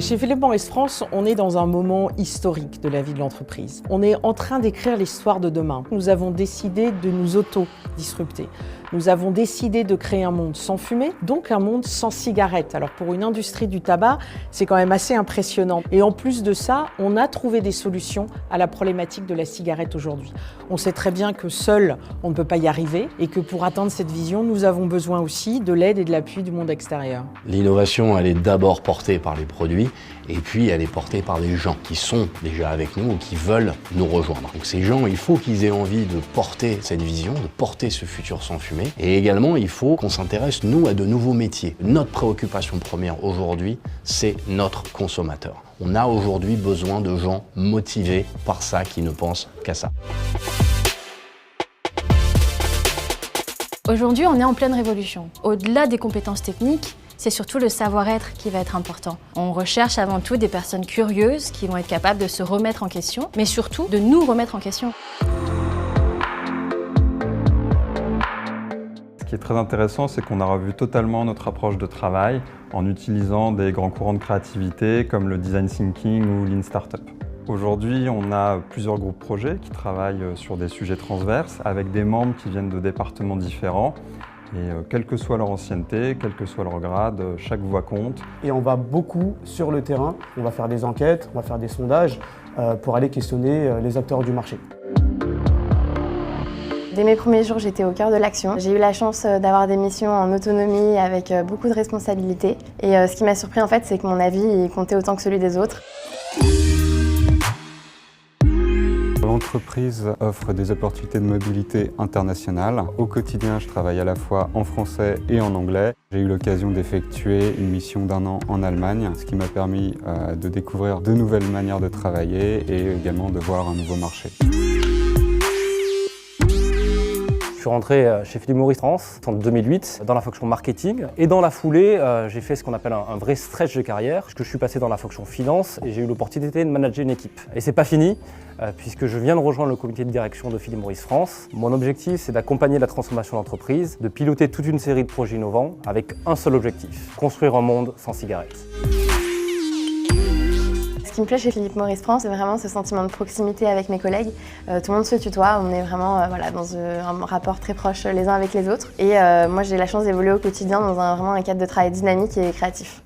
Chez Philippe Morris France, on est dans un moment historique de la vie de l'entreprise. On est en train d'écrire l'histoire de demain. Nous avons décidé de nous auto-disrupter. Nous avons décidé de créer un monde sans fumée, donc un monde sans cigarettes. Alors pour une industrie du tabac, c'est quand même assez impressionnant. Et en plus de ça, on a trouvé des solutions à la problématique de la cigarette aujourd'hui. On sait très bien que seul, on ne peut pas y arriver et que pour atteindre cette vision, nous avons besoin aussi de l'aide et de l'appui du monde extérieur. L'innovation, elle est d'abord portée par les produits et puis elle est portée par des gens qui sont déjà avec nous ou qui veulent nous rejoindre. Donc ces gens, il faut qu'ils aient envie de porter cette vision, de porter ce futur sans fumée. Et également, il faut qu'on s'intéresse, nous, à de nouveaux métiers. Notre préoccupation première aujourd'hui, c'est notre consommateur. On a aujourd'hui besoin de gens motivés par ça, qui ne pensent qu'à ça. Aujourd'hui, on est en pleine révolution. Au-delà des compétences techniques, c'est surtout le savoir-être qui va être important. On recherche avant tout des personnes curieuses qui vont être capables de se remettre en question, mais surtout de nous remettre en question. Ce qui est très intéressant, c'est qu'on a revu totalement notre approche de travail en utilisant des grands courants de créativité comme le design thinking ou lean startup. Aujourd'hui, on a plusieurs groupes projets qui travaillent sur des sujets transverses avec des membres qui viennent de départements différents. Et quelle que soit leur ancienneté, quel que soit leur grade, chaque voix compte. Et on va beaucoup sur le terrain, on va faire des enquêtes, on va faire des sondages pour aller questionner les acteurs du marché. Dès mes premiers jours, j'étais au cœur de l'action. J'ai eu la chance d'avoir des missions en autonomie avec beaucoup de responsabilités. Et ce qui m'a surpris en fait, c'est que mon avis il comptait autant que celui des autres. L'entreprise offre des opportunités de mobilité internationale. Au quotidien, je travaille à la fois en français et en anglais. J'ai eu l'occasion d'effectuer une mission d'1 an en Allemagne, ce qui m'a permis de découvrir de nouvelles manières de travailler et également de voir un nouveau marché. Je suis rentré chez Philippe Morris France en 2008 dans la fonction marketing et dans la foulée, j'ai fait ce qu'on appelle un vrai stretch de carrière puisque je suis passé dans la fonction finance et j'ai eu l'opportunité de manager une équipe. Et c'est pas fini puisque je viens de rejoindre le comité de direction de Philippe Morris France. Mon objectif, c'est d'accompagner la transformation de l'entreprise, de piloter toute une série de projets innovants avec un seul objectif, construire un monde sans cigarettes. Ce qui me plaît chez Philippe Morris France, c'est vraiment ce sentiment de proximité avec mes collègues. Tout le monde se tutoie, on est vraiment dans un rapport très proche les uns avec les autres. Et moi j'ai la chance d'évoluer au quotidien dans vraiment un cadre de travail dynamique et créatif.